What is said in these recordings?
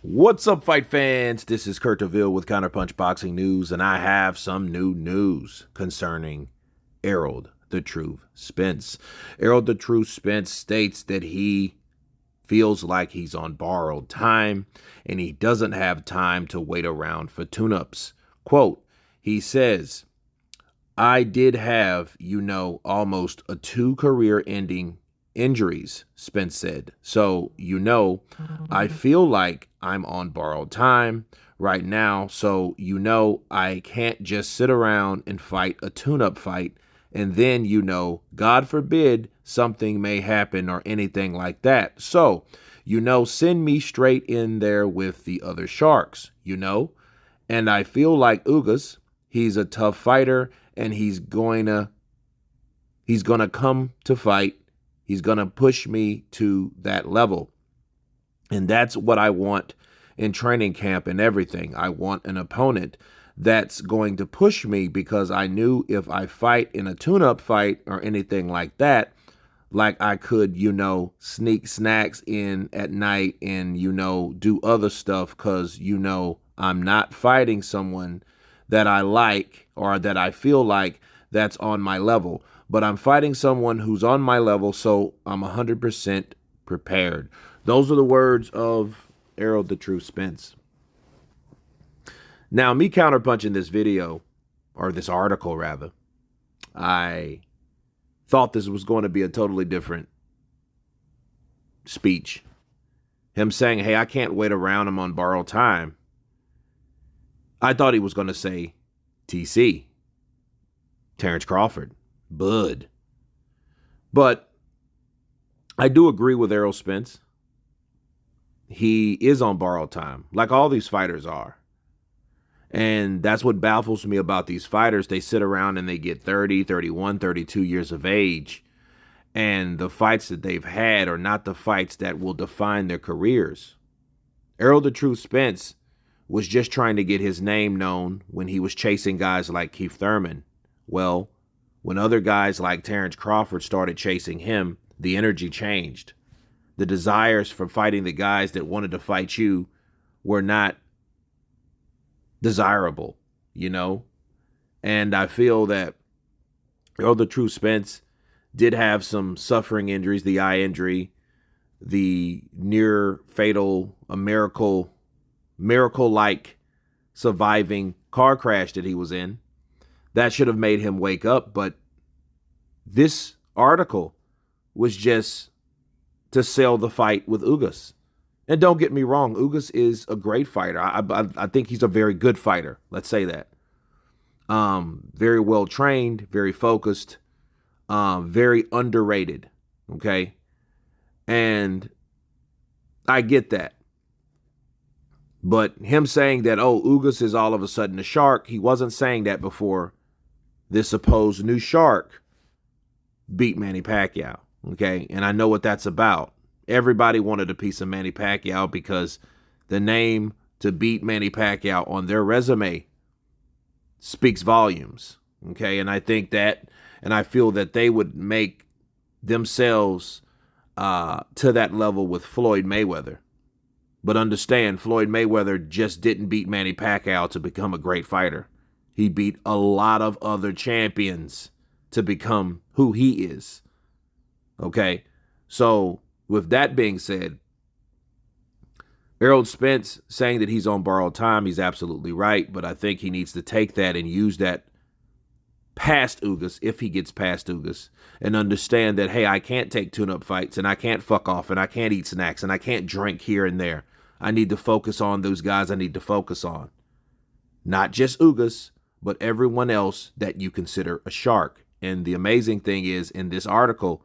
What's up, fight fans? This is Kurt DeVille with Counterpunch Boxing News, and I have some new news concerning Errol the Truth Spence. Errol the Truth Spence states that he feels like he's on borrowed time, and he doesn't have time to wait around for tune-ups. Quote, he says, I did have, almost a 2 career-ending injuries, Spence said. So, I feel like I'm on borrowed time right now. So, I can't just sit around and fight a tune-up fight. And then, God forbid something may happen or anything like that. So, send me straight in there with the other sharks, And I feel like Ugas, he's a tough fighter and he's going to come to fight. He's going to push me to that level. And that's what I want in training camp and everything. I want an opponent that's going to push me, because I knew if I fight in a tune-up fight or anything like that, like I could, sneak snacks in at night and, do other stuff, because, I'm not fighting someone that I like or that I feel like that's on my level. But I'm fighting someone who's on my level, so I'm 100% prepared. Those are the words of Errol the Truth Spence. Now, me counterpunching this video, or this article rather, I thought this was going to be a totally different speech. Him saying, hey, I can't wait around, I'm on borrowed time. I thought he was going to say TC, Terrence Crawford, Bud. But I do agree with Errol Spence. He is on borrowed time, like all these fighters are. And that's what baffles me about these fighters. They sit around and they get 30, 31, 32 years of age. And the fights that they've had are not the fights that will define their careers. Errol the Truth Spence was just trying to get his name known when he was chasing guys like Keith Thurman. Well, when other guys like Terrence Crawford started chasing him, the energy changed. The desires for fighting the guys that wanted to fight you were not desirable, And I feel that Errol the Truth Spence did have some suffering injuries, the eye injury, the near fatal, a miracle-like surviving car crash that he was in. That should have made him wake up, but this article was just to sell the fight with Ugas. And don't get me wrong, Ugas is a great fighter. I think he's a very good fighter. Let's say that. Very well trained, very focused, very underrated. Okay. And I get that. But him saying that, oh, Ugas is all of a sudden a shark, he wasn't saying that before this supposed new shark beat Manny Pacquiao. Okay. And I know what that's about. Everybody wanted a piece of Manny Pacquiao because the name to beat Manny Pacquiao on their resume speaks volumes. Okay. And I think that, and I feel that they would make themselves to that level with Floyd Mayweather. But understand, Floyd Mayweather just didn't beat Manny Pacquiao to become a great fighter. He beat a lot of other champions to become who he is. Okay. So with that being said, Errol Spence saying that he's on borrowed time, he's absolutely right. But I think he needs to take that and use that past Ugas, if he gets past Ugas, and understand that, hey, I can't take tune-up fights, and I can't fuck off, and I can't eat snacks, and I can't drink here and there. I need to focus on those guys I need to focus on. Not just Ugas, but everyone else that you consider a shark. And the amazing thing is, in this article,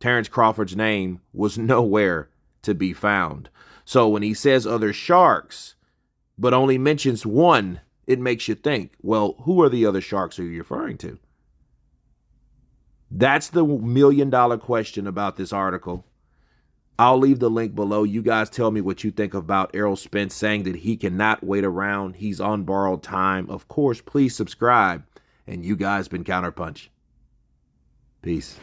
Terrence Crawford's name was nowhere to be found. So when he says other sharks, but only mentions one, it makes you think, well, who are the other sharks are you referring to? That's the million-dollar question about this article. I'll leave the link below. You guys tell me what you think about Errol Spence saying that he cannot wait around. He's on borrowed time. Of course, please subscribe. And you guys been Counterpunch. Peace.